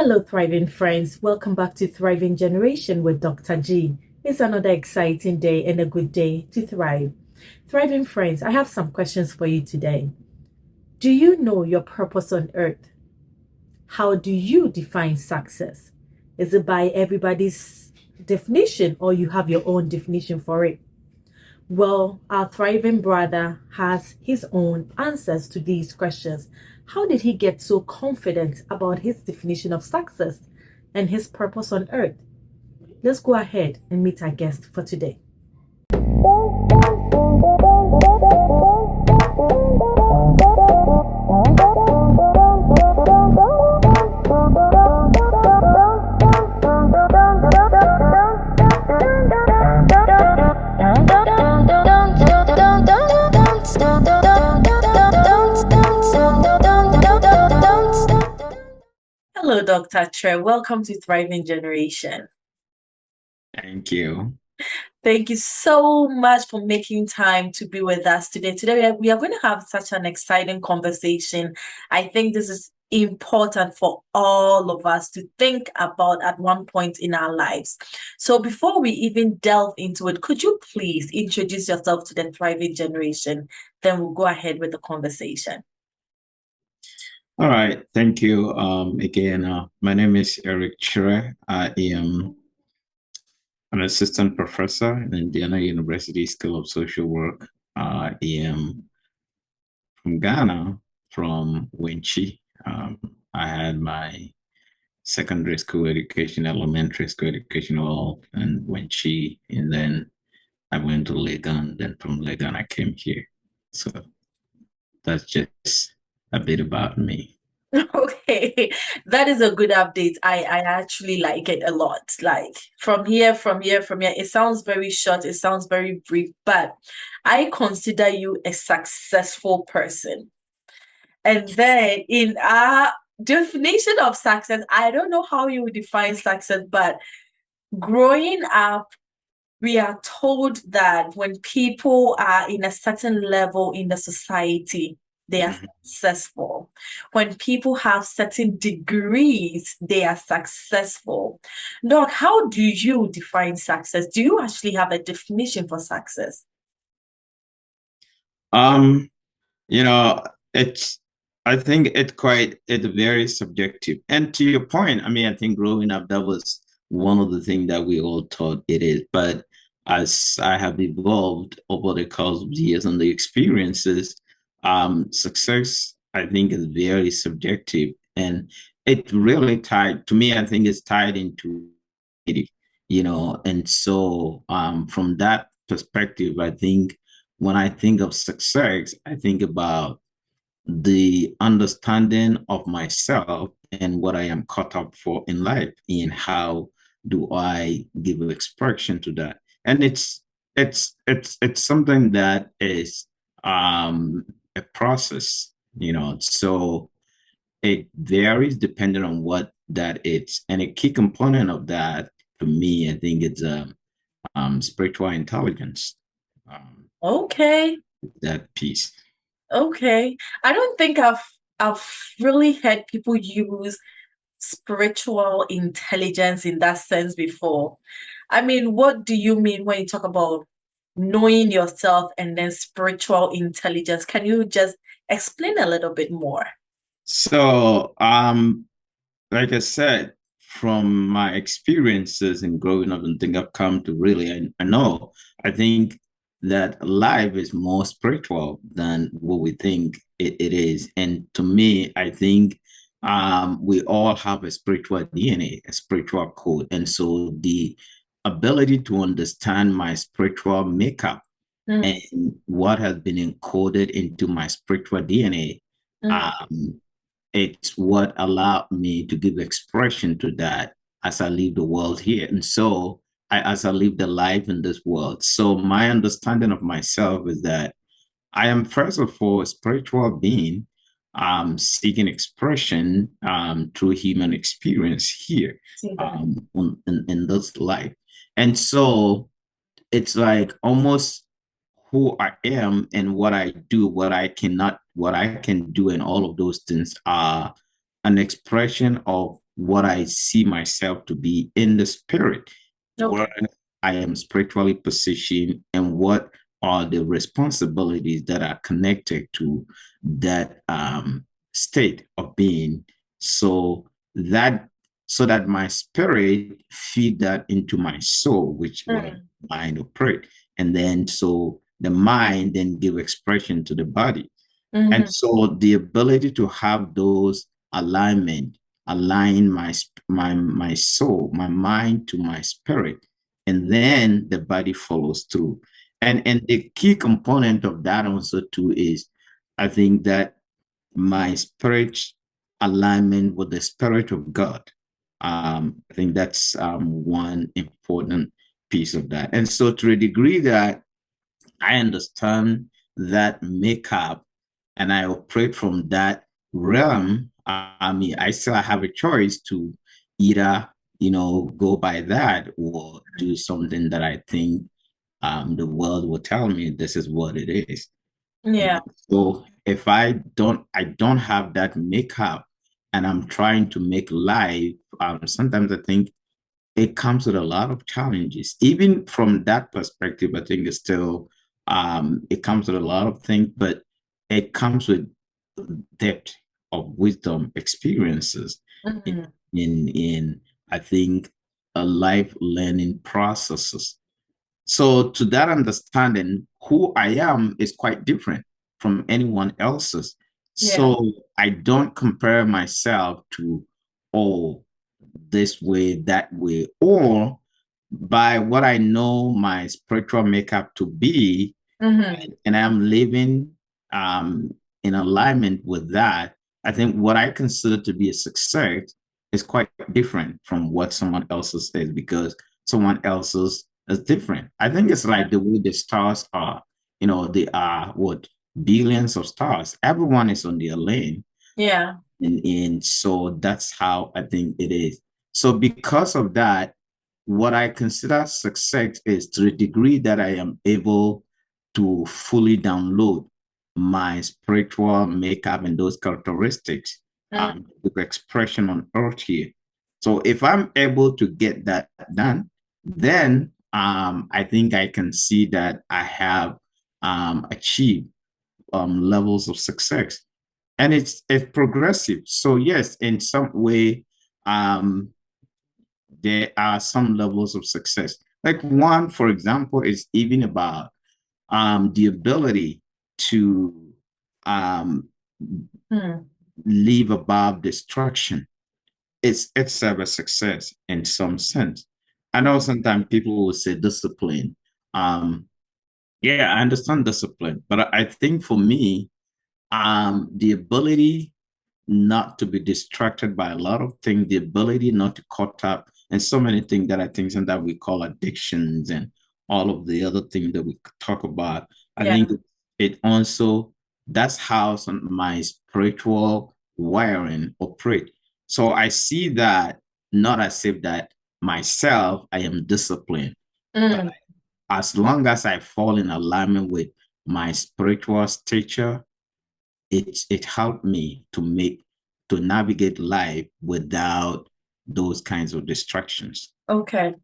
Hello, thriving friends. Welcome back to Thriving Generation with Dr. G. It's another exciting day and a good day to thrive. Thriving friends, I have some questions for you today. Do you know your purpose on earth? How do you define success? Is it by everybody's definition or you have your own definition for it? Well, our thriving brother has his own answers to these questions. How did he get so confident about his definition of success and his purpose on earth? Let's go ahead and meet our guest for today. Hello, Dr. Tre. Welcome to Thriving Generation. Thank you. Thank you so much for making time to be with us today. Today, we are going to have such an exciting conversation. I think this is important for all of us to think about at one point in our lives. So before we even delve into it, could you please introduce yourself to the Thriving Generation? Then we'll go ahead with the conversation. All right. Thank you. Again, my name is Eric Kyere. I am an assistant professor in Indiana University School of Social Work. I am from Ghana, from Wenchi. I had my secondary school education, elementary school education, all in Wenchi, and then I went to Legon. Then from Legon, I came here. So that's just a bit about me. Okay, that is a good update. I actually like it a lot. Like from here. It sounds very short, it sounds very brief, but I consider you a successful person. And then in our definition of success, I don't know how you would define success, but growing up, we are told that when people are in a certain level in the society, they are successful. When people have certain degrees, they are successful. Doc, how do you define success? Do you actually have a definition for success? You know, I think it's very subjective. And to your point, I think growing up, that was one of the things that we all thought it is. But as I have evolved over the course of the years and the experiences, success, I think, is very subjective. And it really tied, to me, I think it's tied into it, and so from that perspective, I think when I think of success, I think about the understanding of myself and what I am caught up for in life, and how do I give expression to that. And it's something that is a process, so it varies depending on what that is. And a key component of that, to me, I think it's spiritual intelligence. Okay. That piece. Okay. I don't think I've really heard people use spiritual intelligence in that sense before. I mean, what do you mean when you talk about knowing yourself and then spiritual intelligence? Can you just explain a little bit more? So, like I said, from my experiences in growing up, and think I've come to really, I think that life is more spiritual than what we think it is. And to me, I think we all have a spiritual DNA, a spiritual code. And so the ability to understand my spiritual makeup and what has been encoded into my spiritual DNA, it's what allowed me to give expression to that as I live the world here. And so as I live the life in this world. So my understanding of myself is that I am, first of all, a spiritual being, seeking expression through human experience here in this life. And so it's like almost who I am and what I do, what I can do, and all of those things are an expression of what I see myself to be in the spirit, where Okay. I am spiritually positioned, and what are the responsibilities that are connected to that state of being. So that so that my spirit feed that into my soul, which what Mm, mind operate, and then so the mind then give expression to the body. And mhm. so the ability to have those alignment, align my soul, my mind to my spirit, and then the body follows through. And the key component of that also too is, I think that my spirit alignment with the spirit of God. I think that's one important piece of that. And so to a degree that I understand that makeup and I operate from that realm, I mean, I still have a choice to either, go by that or do something that I think the world will tell me this is what it is. Yeah. So if I don't have that makeup and I'm trying to make life, sometimes I think it comes with a lot of challenges. Even from that perspective, I think it's still it comes with a lot of things, but it comes with depth of wisdom, experiences in Mhm. in I think a life learning processes. So to that understanding, who I am is quite different from anyone else's. Yeah. So I don't compare myself to, oh, this way, that way, or by what I know my spiritual makeup to be, Mhm. and I'm living um, in alignment with that. I think what I consider to be a success is quite different from what someone else's is, because someone else's is different. I think it's Yeah. like the way the stars are. They are what, billions of stars. Everyone is on their lane, Yeah. and so that's how I think it is. So because of that, what I consider success is to the degree that I am able to fully download my spiritual makeup and those characteristics, Mm. with expression on earth here. So if I'm able to get that done, then I think I can see that I have achieved levels of success, and it's progressive. So yes, in some way, um, there are some levels of success. Like one, for example, is even about the ability to um, Mm. live above destruction. It's a success in some sense. I know sometimes people will say discipline. Um, yeah, I understand discipline, but I think for me, the ability not to be distracted by a lot of things, the ability not to caught up, and so many things that I think that we call addictions and all of the other things that we talk about. I Yeah. think it also, that's how my spiritual wiring operate. So I see that not as if that myself, I am disciplined, but Mm. as long as I fall in alignment with my spiritual stature, it helped me to navigate life without those kinds of distractions. Okay.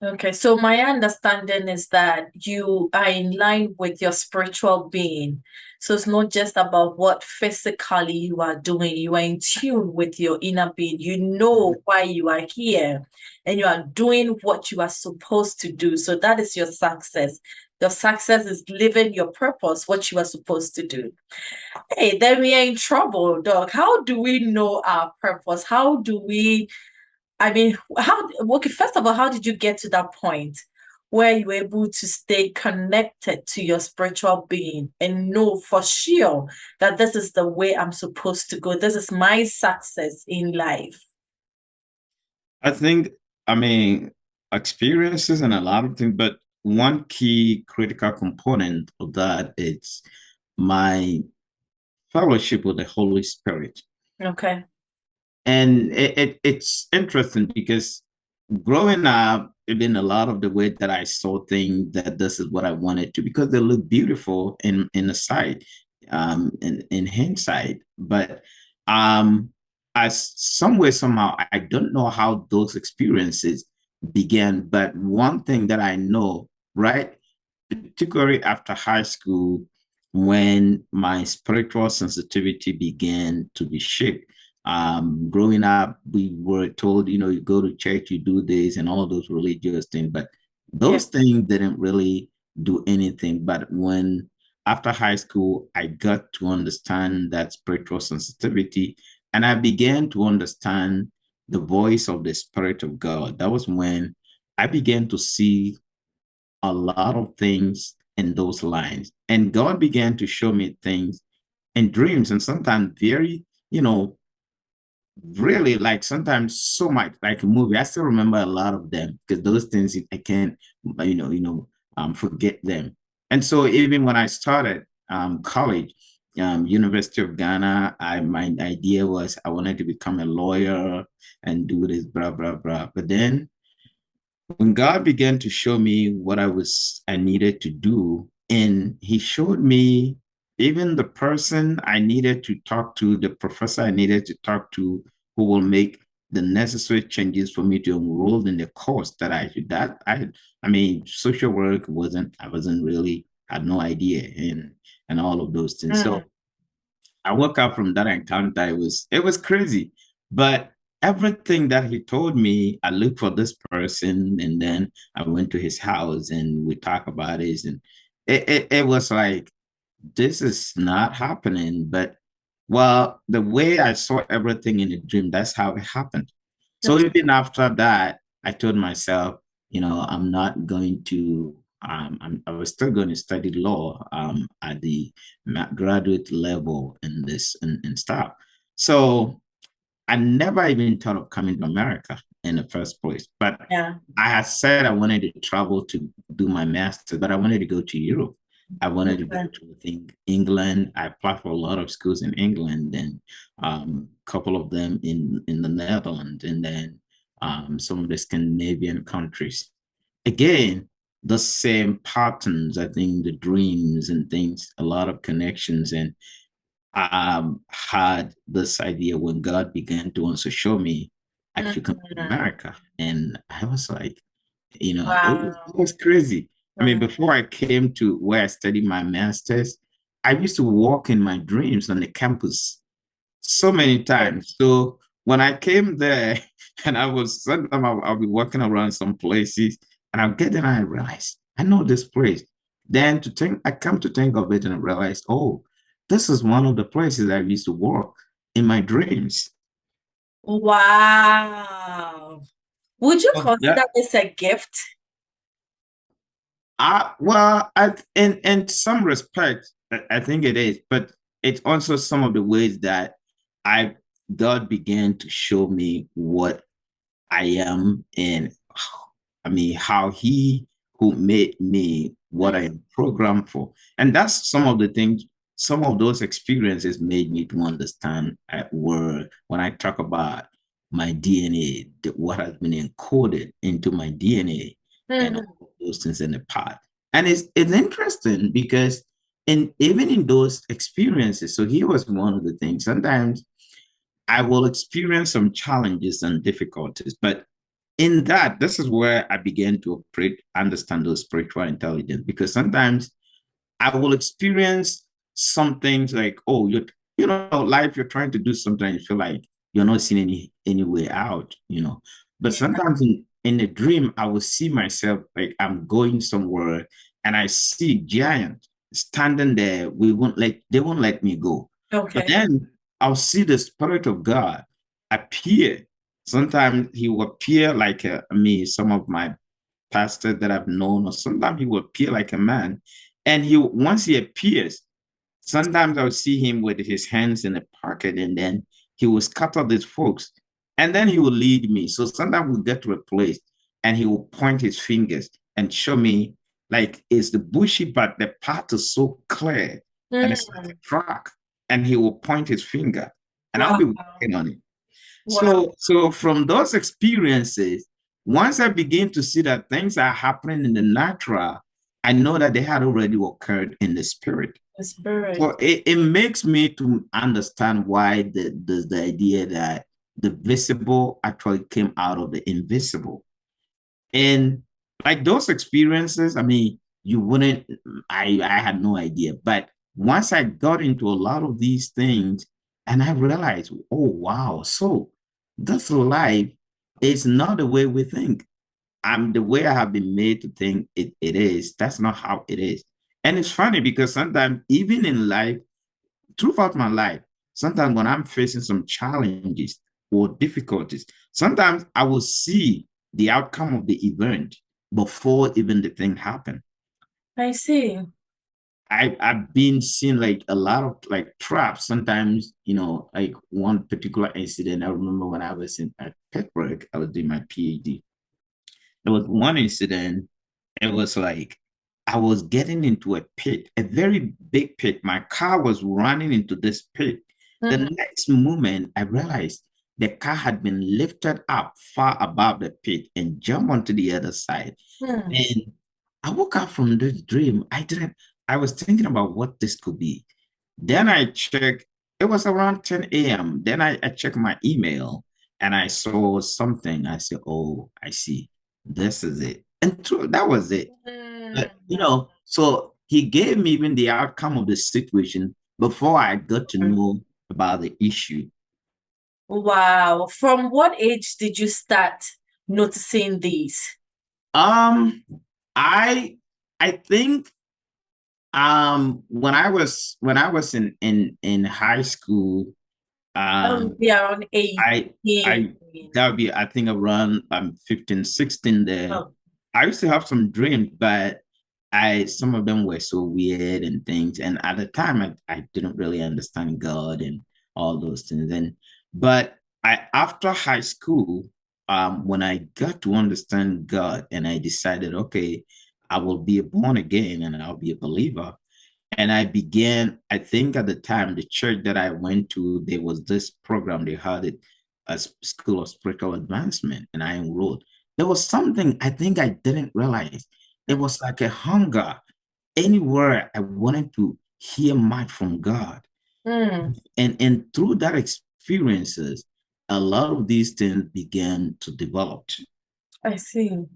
Okay. So my understanding is that you are in line with your spiritual being. So it's not just about what physically you are doing. You are in tune with your inner being. You know why you are here and you are doing what you are supposed to do. So that is your success. Your success is living your purpose, what you are supposed to do. Hey, then we are in trouble, dog. How do we know our purpose? How do we, I mean, okay, first of all, how did you get to that point where you were able to stay connected to your spiritual being and know for sure that this is the way I'm supposed to go? This is my success in life. I think, I mean, experiences and a lot of things, but one key critical component of that is my fellowship with the Holy Spirit. Okay. And it's interesting because growing up, in a lot of the way that I saw things, that this is what I wanted to, because they look beautiful in the sight, in hindsight. But um, as some way, somehow, I don't know how those experiences began, but one thing that I know, right, particularly after high school, when my spiritual sensitivity began to be shaped. Growing up, we were told, you go to church, you do this, and all those religious things, but Yeah. those things didn't really do anything. But when after high school, I got to understand that spiritual sensitivity, and I began to understand the voice of the Spirit of God. That was when I began to see a lot of things in those lines. And God began to show me things in dreams, and sometimes very, really, like sometimes so much like a movie. I still remember a lot of them because those things I can't, forget them. And so even when I started college, University of Ghana, my idea was I wanted to become a lawyer and do this, blah, blah, blah. But then when God began to show me what I needed to do, and He showed me even the person I needed to talk to, the professor I needed to talk to, who will make the necessary changes for me to enroll in the course that I should. I mean, social work I wasn't really had no idea and all of those things. Mm. So I woke up from that encounter. It was crazy, but everything that he told me, I looked for this person, and then I went to his house and we talked about it, and it was like this is not happening. But well, the way I saw everything in the dream, that's how it happened. So Okay. even after that, I told myself, I'm not going to. I was still going to study law at the graduate level in this and stuff. So I never even thought of coming to America in the first place. But Yeah. I had said I wanted to travel to do my master's, but I wanted to go to Europe. I wanted to go Okay. to, I think, England. I applied for a lot of schools in England, and a couple of them in the Netherlands, and then some of the Scandinavian countries. Again, the same patterns, I think, the dreams and things, a lot of connections. And had this idea when God began to also show me I should come to Mm. America. And I was like, it Wow. was crazy. I mean, Mm. before I came to where I studied my master's, I used to walk in my dreams on the campus so many times. So when I came there, and sometimes I'll be walking around some places, and I'll get there and I realize I know this place. Then I come to think of it and I realize, oh, this is one of the places I used to walk in my dreams. Wow. Would you Oh, consider yeah. this a gift? Well, in some respects, I think it is, but it's also some of the ways that I God began to show me what I am, and I mean how He who made me what I Mm. am programmed for. And that's some of the things, some of those experiences made me to understand where when I talk about my DNA, what has been encoded into my DNA and Mhm. all those things in the past. And it's interesting because even in those experiences, so here was one of the things. Sometimes I will experience some challenges and difficulties, but in that, this is where I began to understand those spiritual intelligence, because sometimes I will experience some things like, oh, life, you're trying to do something, and you feel like you're not seeing any way out. But Yeah. sometimes in a dream, I will see myself like I'm going somewhere and I see giant standing there. They won't let me go. But Okay. then I'll see the Spirit of God appear. Sometimes he will appear like some of my pastors that I've known, or sometimes he will appear like a man. And once he appears, sometimes I'll see him with his hands in a pocket, and then he will scatter these folks. And then he will lead me. So sometimes we'll get to a place and he will point his fingers and show me like it's the bushy, but the path is so clear and it's like Mm. a track. And he will point his finger and I'll Wow. be working on it. Wow. So from those experiences, once I begin to see that things are happening in the natural, I know that they had already occurred in the spirit. The spirit. So it makes me to understand why the idea that the visible actually came out of the invisible. And like those experiences, I mean, you wouldn't, I had no idea. But once I got into a lot of these things and I realized, oh wow, so this life is not the way we think. The way I have been made to think it is. That's not how it is. And it's funny because sometimes, even in life, throughout my life, sometimes when I'm facing some challenges or difficulties, sometimes I will see the outcome of the event before even the thing happened. I see. I've been seeing like a lot of like traps. Sometimes, like one particular incident. I remember when I was at Pittsburgh, I was doing my PhD. There was one incident. It was like I was getting into a pit, a very big pit. My car was running into this pit. The Mm, next moment, I realized the car had been lifted up far above the pit and jumped onto the other side. mm. And I woke up from this dream. I was thinking about what this could be. Then I checked, it was around 10 a.m. Then I checked my email and I saw something. I said, oh, I see. This is it. And true, that was it. But, Mm. so he gave me even the outcome of the situation before I got to know about the issue. Wow. From what age did you start noticing these? Um, I I think when I was in high school, That would um be around I 18. I that would be I think around 15, 16 there. Oh, I used to have some dreams, but I some of them were so weird and things. And at the time I didn't really understand God and all those things. And but I after high school, when I got to understand God and I decided, okay, I will be born again and I'll be a believer. And I began, I think at the time, the church that I went to, there was this program, they had it as School of Spiritual Advancement, and I enrolled. There was something I think I didn't realize. It was like a hunger. Anywhere I wanted to hear much from God. mm, And through that experiences, a lot of these things began to develop. I see.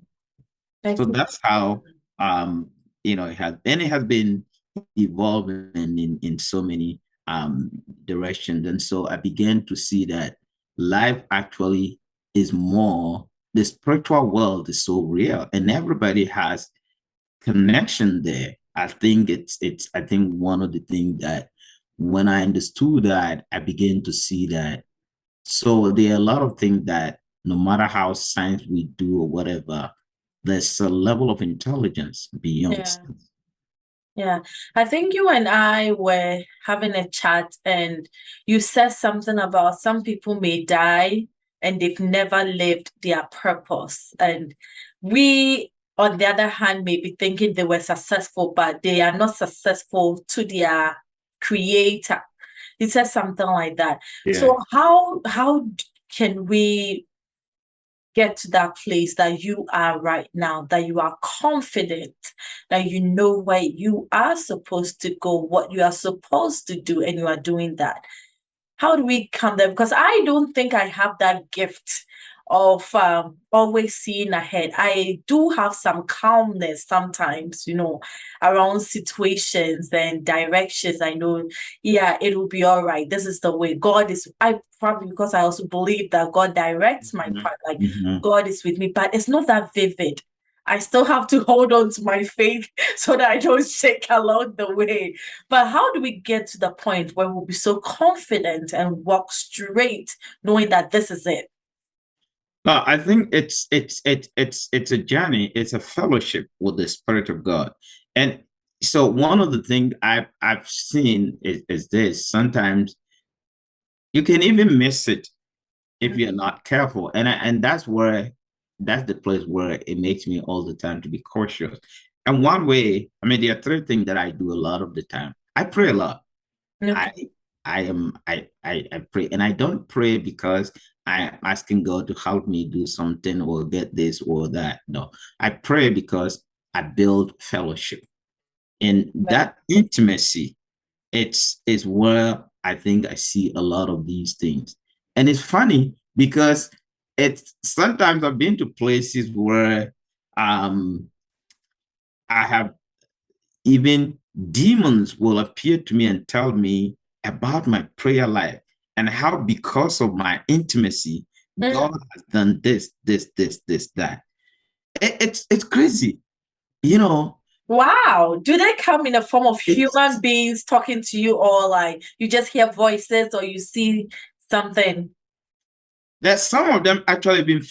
I So see. that's how it has been evolving in so many directions. And so I began to see that life actually is more, the spiritual world is so real and everybody has connection there. I think one of the things that when I understood that, I began to see that so there are a lot of things that no matter how science we do or whatever, there's a level of intelligence beyond Yeah. science. Yeah, I think you and I were having a chat, and you said something about some people may die and they've never lived their purpose. And we, on the other hand, may be thinking they were successful, but they are not successful to their creator. You said something like that. Yeah. So how can we get to that place that you are right now, that you are confident, that you know where you are supposed to go, what you are supposed to do, and you are doing that? How do we come there? Because I don't think I have that gift of always seeing ahead. I do have some calmness sometimes, around situations and directions. I know, yeah, it will be all right. This is the way. I probably, because I also believe that God directs my Mhm. path, like Mhm. God is with me, but it's not that vivid. I still have to hold on to my faith so that I don't shake along the way. But how do we get to the point where we'll be so confident and walk straight, knowing that this is it? Well, I think it's a journey, it's a fellowship with the Spirit of God. And so one of the things I've seen is this. Sometimes you can even miss it if you're not careful. And that's the place where it makes me all the time to be cautious. And one way, I mean, there are three things that I do a lot of the time. I pray a lot. I Okay. I pray, and I don't pray because I'm asking God to help me do something or get this or that. No, I pray because I build fellowship, and Right. that intimacy. it's where I think I see a lot of these things. And it's funny because it's sometimes I've been to places where I have even demons will appear to me and tell me about my prayer life and how because of my intimacy, God Mm. has done this, that. It's crazy, you know. Wow. Do they come in a form of human It's beings talking to you, or like you just hear voices or you see something? There's some of them actually been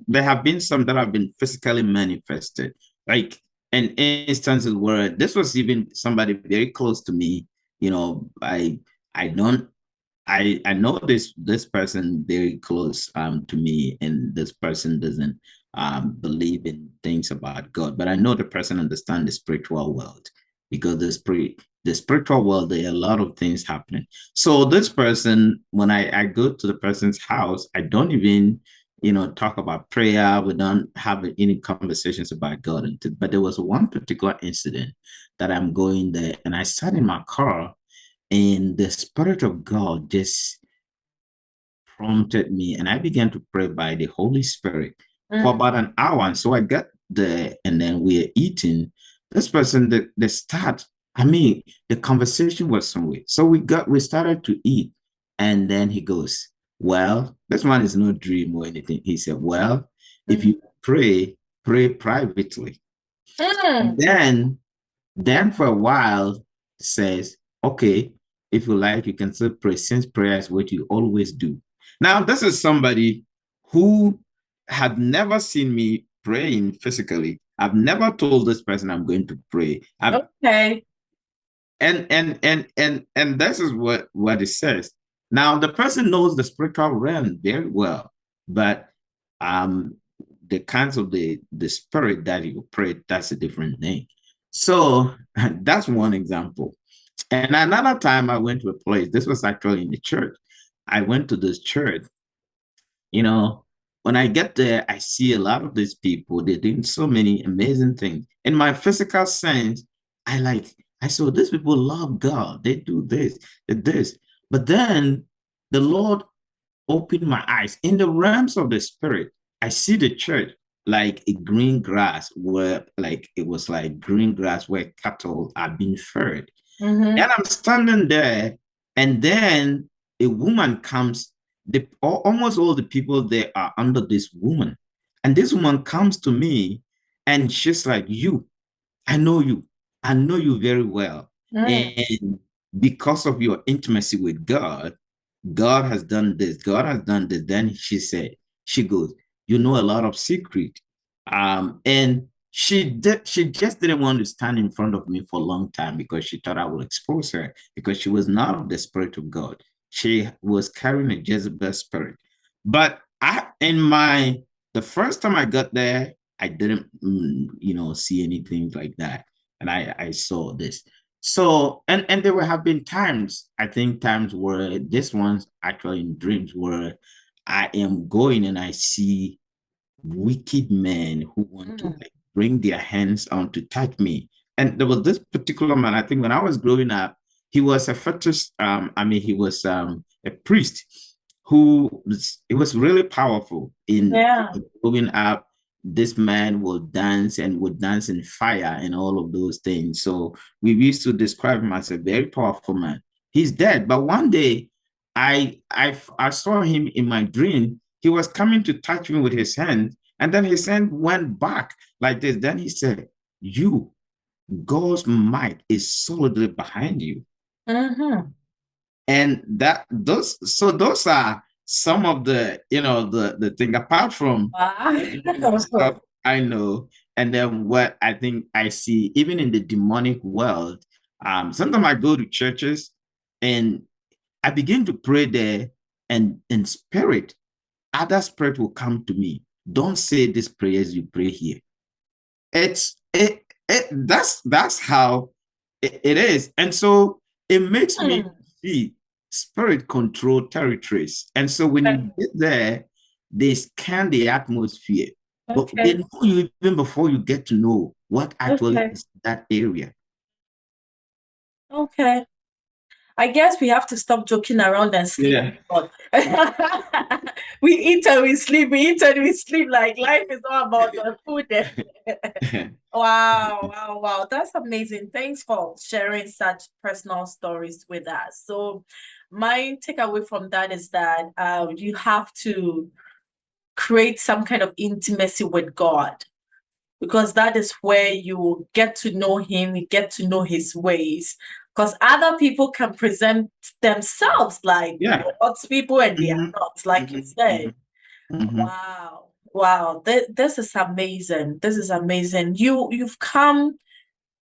there have been some that have been physically manifested, like in instances where this was even somebody very close to me. You know, I don't I know this person very close to me, and this person doesn't believe in things about God, but I know the person understands the spiritual world, because the spiritual world, there are a lot of things happening. So this person, when I go to the person's house, I don't even talk about prayer. We don't have any conversations about God. But there was one particular incident that I'm going there, and I sat in my car, and the Spirit of God just prompted me, and I began to pray by the Holy Spirit for Mm. about an hour. And so I got there, and then we're eating. This person, the start, I mean, the conversation was somewhere. So we started to eat, and then he goes, "Well, this one is no dream or anything." He said, "Well, if Mm. you pray, pray privately." And Mm. then for a while says, okay, if you like, you can still pray, since prayer is what you always do. Now, this is somebody who had never seen me praying physically. I've never told this person I'm going to pray. Okay. And this is what it says. Now, the person knows the spiritual realm very well, but um the kinds of the spirit that you pray, that's a different thing. So that's one example. And another time I went to a place, this was actually in the church. I went to this church, you know, when I get there, I see a lot of these people. They're doing so many amazing things. In my physical sense, I like, I saw these people love God. They do this, they this. But then the Lord opened my eyes. In the realms of the spirit, I see the church like a green grass, where like it was like green grass where cattle are being fed. Mm-hmm. And I'm standing there, and then a woman comes. Almost all the people there are under this woman. And this woman comes to me, and she's like, "You, I know you. I know you very well. Mm. And because of your intimacy with God, God has done this. God has done this." Then she goes, "You know a lot of secret." And she just didn't want to stand in front of me for a long time, because she thought I would expose her, because she was not of the Spirit of God. She was carrying a Jezebel spirit. But the first time I got there, I didn't, see anything like that. And I saw this. So, and there will have been times, I think times where this one's actually in dreams, where I am going and I see wicked men who want to Mm. like bring their hands on to touch me. And there was this particular man, I think when I was growing up, he was a fetish, he was a priest it was really powerful in Yeah. growing up. This man will dance and would dance in fire and all of those things. So we used to describe him as a very powerful man. He's dead, but one day I saw him in my dream. He was coming to touch me with his hand, and then his hand went back like this. Then he said, "You, God's might is solidly behind you." Mm-hmm. And those are some of the thing, apart from Wow. stuff I know. And then what I think I see even in the demonic world, sometimes I go to churches and I begin to pray there, and in spirit, other spirit will come to me. Don't say these prayers you pray here. That's how it is. And so it makes me Mm. see spirit control territories. And so when you get there, they scan the atmosphere, but they Okay. know you even before you get to know what actually Okay. is that area. Okay. I guess we have to stop joking around and sleep. Yeah. We eat and we sleep. We eat and we sleep. Like life is all about the food. Wow, wow, wow. That's amazing. Thanks for sharing such personal stories with us. So my takeaway from that is that you have to create some kind of intimacy with God, because that is where you get to know him, you get to know his ways. Because other people can present themselves like Yeah. God's people and they are Hmm. not, like you said. Hmm. Wow. Wow. This is amazing. This is amazing. You've come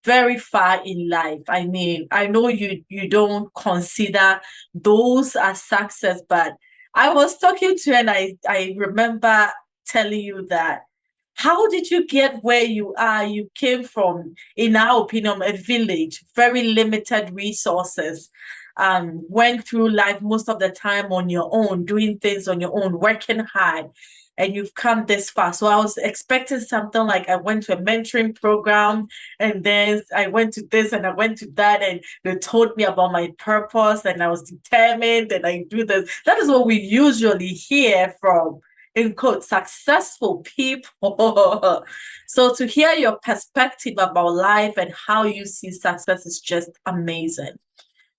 very far in life. I mean, I know you don't consider those as success, but I was talking to you and I remember telling you that how did you get where you are? You came from, in our opinion, a village, very limited resources. Went through life most of the time on your own, doing things on your own, working hard, and you've come this far. So I was expecting something like I went to a mentoring program, and then I went to this and I went to that, and they told me about my purpose, and I was determined, and I do this. That is what we usually hear from, in quote, successful people. So to hear your perspective about life and how you see success is just amazing.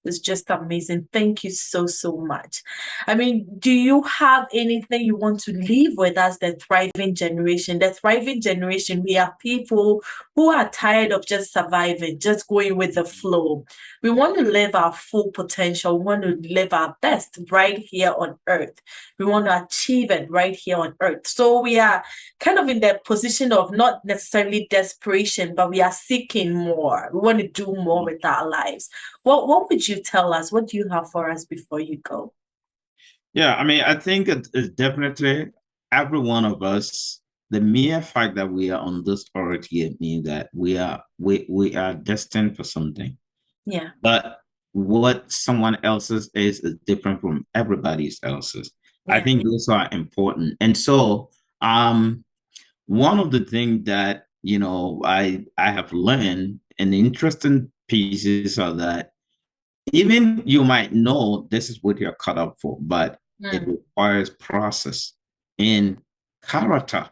It's just amazing. Thank you so, so much. I mean, do you have anything you want to leave with us, the thriving generation? The thriving generation, we are people who are tired of just surviving, just going with the flow. We want to live our full potential. We want to live our best right here on earth. We want to achieve it right here on earth. So we are kind of in the position of not necessarily desperation, but we are seeking more. We want to do more with our lives. What would you tell us? What do you have for us before you go? Yeah, I mean, I think it's definitely every one of us. The mere fact that we are on this earth here means that we are destined for something. Yeah. But what someone else's is different from everybody else's. I Yeah. think those are important. And so, one of the things that I have learned, and interesting pieces are that even you might know this is what you're cut up for, but it Mm. requires process and character. Mm.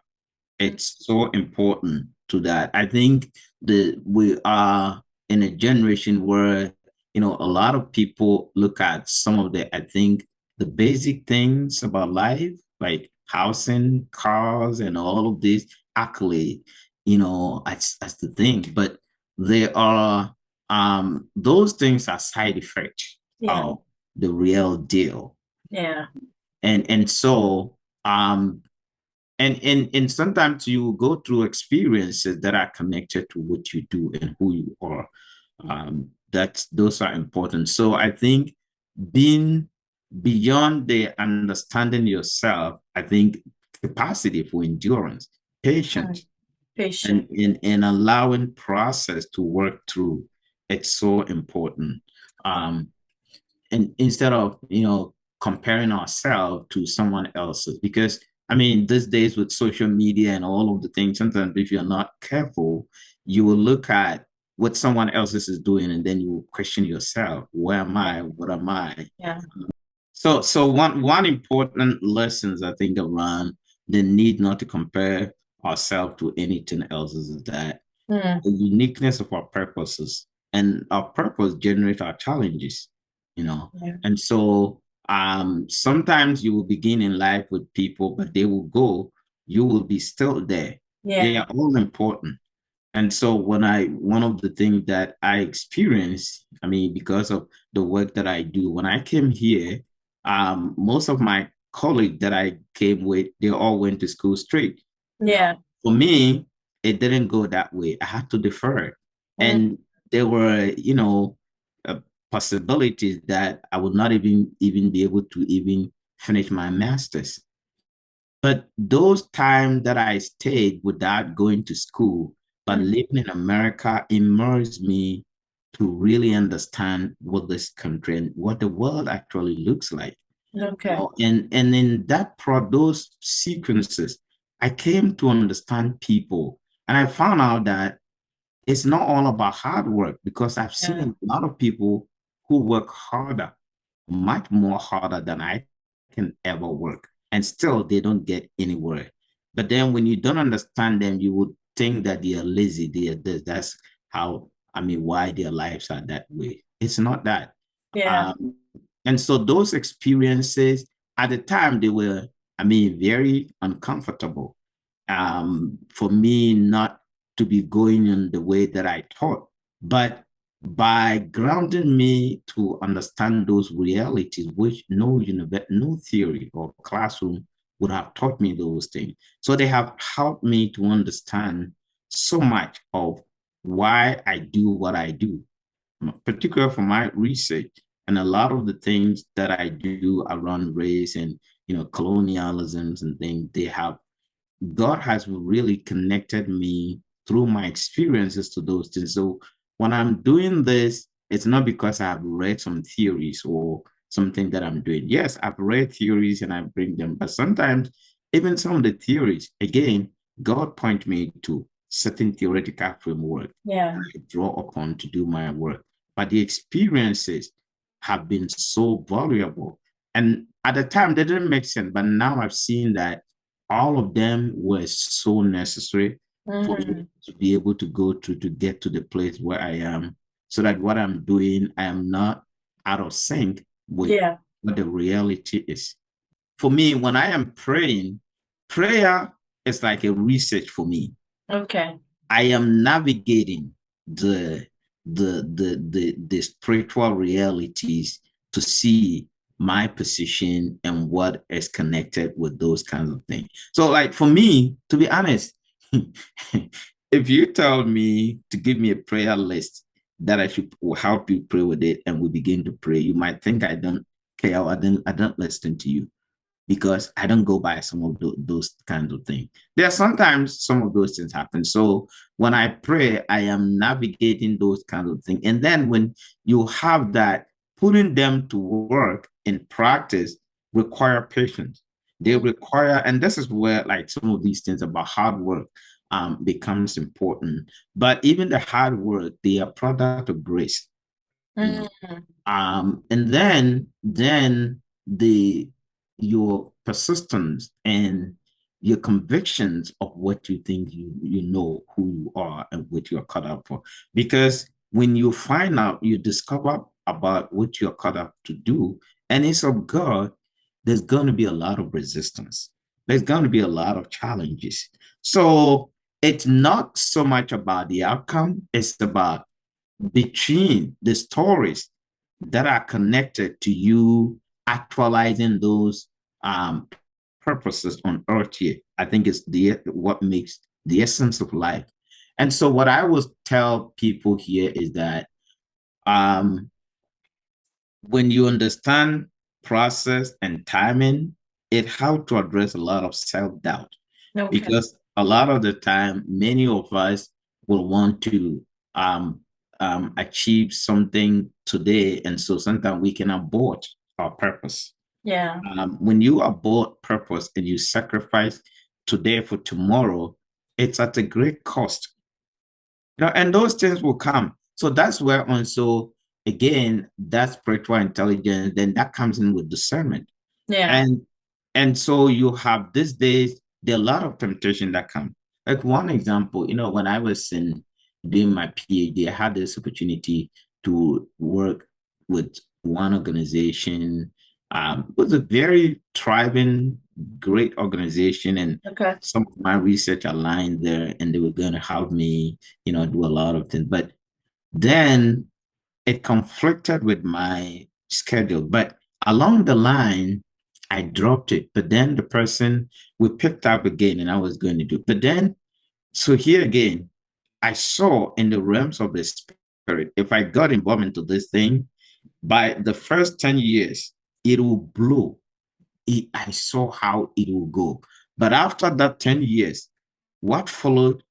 It's so important to that. I think that we are in a generation where a lot of people look at some of I think the basic things about life, like housing, cars, and all of these accolade, as the thing. But there are those things are side effects Yeah. of the real deal. Yeah. And so and sometimes you go through experiences that are connected to what you do and who you are. Those are important. So I think being beyond the understanding yourself, I think capacity for endurance, Mm. patience, Patient. and allowing process to work through, it's so important. Um, and instead of comparing ourselves to someone else's, because I mean these days with social media and all of the things, sometimes if you're not careful, you will look at what someone else is doing and then you will question yourself, where am Yeah. I, what am I? Yeah. So one important lessons I think around the need not to compare ourselves to anything else is that Mm. the uniqueness of our purposes and our purpose generate our challenges, you know. Yeah. And so sometimes you will begin in life with people, but they will go, you will be still there. They Yeah. are all important. And so one of the things that I experienced, I mean, because of the work that I do, when I came here, most of my colleagues that I came with, they all went to school straight. Yeah. For me, it didn't go that way. I had to defer. Mm. And there were, possibilities that I would not even be able to even finish my master's. But those times that I stayed without going to school, but Mm. living in America immersed me to really understand what this country and what the world actually looks like. Okay. And in those sequences, I came to understand people. And I found out that it's not all about hard work because I've seen Yeah. a lot of people who work harder, much more harder than I can ever work, and still they don't get anywhere. But then when you don't understand them, you would think that they are lazy. That's how, I mean, why their lives are that way. It's not that. Yeah. Um, and so those experiences at the time, they were, I mean, very uncomfortable for me not to be going in the way that I thought. But by grounding me to understand those realities, which no theory or classroom would have taught me those things. So they have helped me to understand so much of why I do what I do, particularly for my research. And a lot of the things that I do around race and colonialisms and things, they have God has really connected me through my experiences to those things. So when I'm doing this, it's not because I've read some theories or something that I'm doing. Yes, I've read theories and I bring them, but sometimes even some of the theories, again, God point me to certain theoretical framework Yeah. I draw upon to do my work. But the experiences have been so valuable. And at the time, they didn't make sense. But now I've seen that all of them were so necessary for me to be able to go to get to the place where I am, so that what I'm doing, I am not out of sync with Yeah. what the reality is. For me, when I am praying, prayer is like a research for me. Okay. I am navigating the spiritual realities to see my position and what is connected with those kinds of things. So, like for me, to be honest, if you tell me to give me a prayer list that I should help you pray with it, and we begin to pray, you might think I don't care, I don't listen to you, because I don't go by some of those kinds of things. There are sometimes some of those things happen. So when I pray, I am navigating those kinds of things. And then when you have that, putting them to work in practice require patience. They require, and this is where like some of these things about hard work becomes important. But even the hard work, they are product of grace. Mm. And then the your persistence and your convictions of what you think you know who you are and what you're cut out for. Because when you find out, you discover about what you're cut out to do, and it's of God, there's going to be a lot of resistance. There's going to be a lot of challenges. So it's not so much about the outcome, it's about between the stories that are connected to you actualizing those purposes on earth here. I think it's what makes the essence of life. And so what I will tell people here is that um, when you understand process and timing, it helps to address a lot of self-doubt. Okay. Because a lot of the time, many of us will want to achieve something today. And so sometimes we can abort our purpose. Yeah. When you abort purpose and you sacrifice today for tomorrow, it's at a great cost. And those things will come. So that's where also, again, that spiritual intelligence, then that comes in with discernment. Yeah. And so you have these days, there are a lot of temptation that come. Like one example, when I was doing my PhD, I had this opportunity to work with one organization. It was a very thriving, great organization, and Okay. some of my research aligned there, and they were going to help me, do a lot of things. But then it conflicted with my schedule. But along the line, I dropped it. But then the person we picked up again, and I was going to do. But then, so here again, I saw in the realms of the spirit, if I got involved into this thing, by the first 10 years, it will blow. I saw how it will go. But after that 10 years, what followed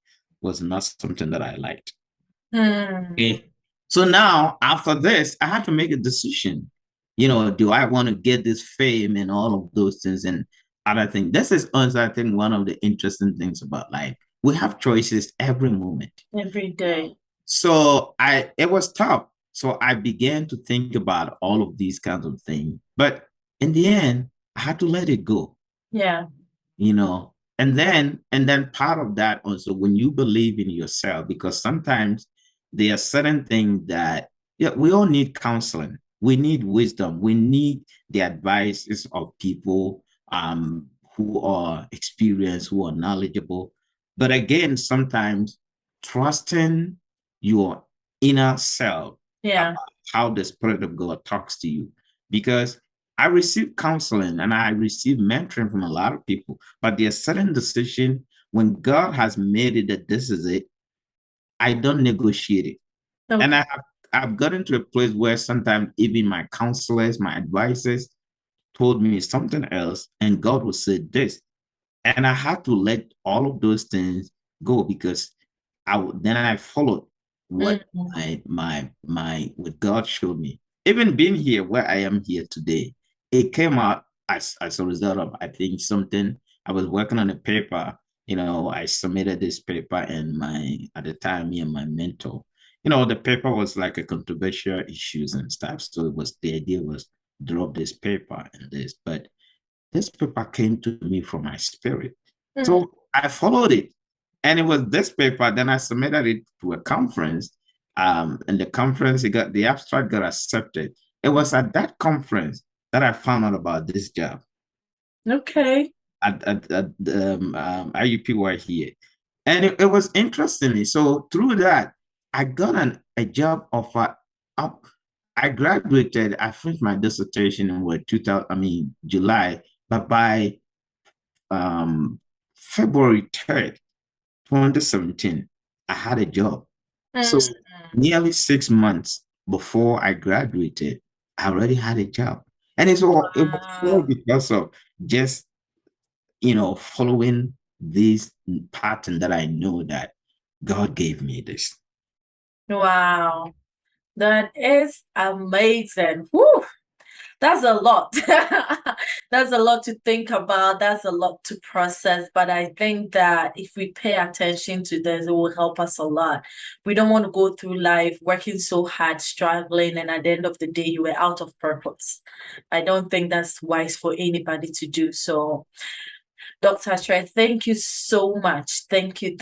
was not something that I liked. Okay. So now, after this, I had to make a decision. Do I want to get this fame and all of those things and other things? This is also, I think, one of the interesting things about life. We have choices every moment. Every day. So it was tough. So I began to think about all of these kinds of things. But in the end, I had to let it go, Yeah. you know. And then part of that also, when you believe in yourself, because sometimes there are certain things that, yeah, we all need counseling. We need wisdom. We need the advices of people who are experienced, who are knowledgeable. But again, sometimes trusting your inner self Yeah. about how the Spirit of God talks to you. Because I received counseling and I received mentoring from a lot of people, but there's certain decision when God has made it that this is it, I don't negotiate it. And Okay. I've gotten to a place where sometimes even my counselors, my advisors told me something else, and God will say this. And I had to let all of those things go because then I followed what Mm. what God showed me. Even being here where I am here today, it came out as a result of, I think, something. I was working on a paper. I submitted this paper, and at the time, me and my mentor, the paper was like a controversial issues and stuff. So the idea was drop this paper and this, but this paper came to me from my spirit. Mm. So I followed it. And it was this paper. Then I submitted it to a conference. And the conference, the abstract got accepted. It was at that conference that I found out about this job Okay. at IUPUI here. And it was interesting. So through that, I got a job offer up. I graduated, I finished my dissertation in 2000, July, but by February 3rd, 2017, I had a job. So Mm. nearly 6 months before I graduated, I already had a job. And it was all Wow. because of just, following this pattern that I know that God gave me this. Wow. That is amazing. Whew. That's a lot. That's a lot to think about. That's a lot to process. But I think that if we pay attention to this, it will help us a lot. We don't want to go through life working so hard, struggling, and at the end of the day, you were out of purpose. I don't think that's wise for anybody to do. So Dr. Trey, thank you so much. Thank you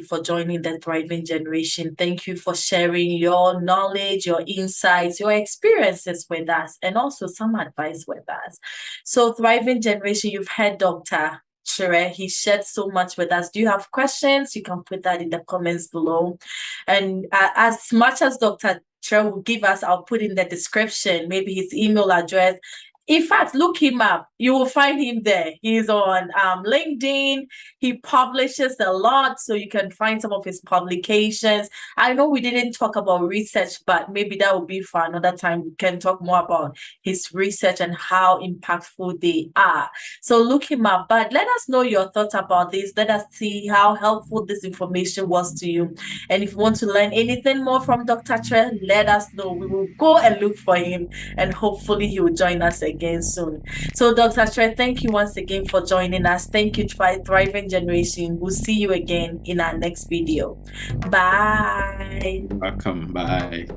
for joining the Thriving Generation. Thank you for sharing your knowledge, your insights, your experiences with us, and also some advice with us. So, Thriving Generation, you've heard Dr. Kyere. He shared so much with us. Do you have questions? You can put that in the comments below. And as much as Dr. Kyere will give us, I'll put in the description, maybe his email address. In fact, look him up. You will find him there. He's on LinkedIn. He publishes a lot, so you can find some of his publications. I know we didn't talk about research, but maybe that will be for another time. We can talk more about his research and how impactful they are. So look him up. But let us know your thoughts about this. Let us see how helpful this information was to you. And if you want to learn anything more from Dr. Kyere, let us know. We will go and look for him, and hopefully he will join us again soon. So, Dr. Kyere, thank you once again for joining us. Thank you, Thriving Generation. We'll see you again in our next video. Bye. Welcome. Bye.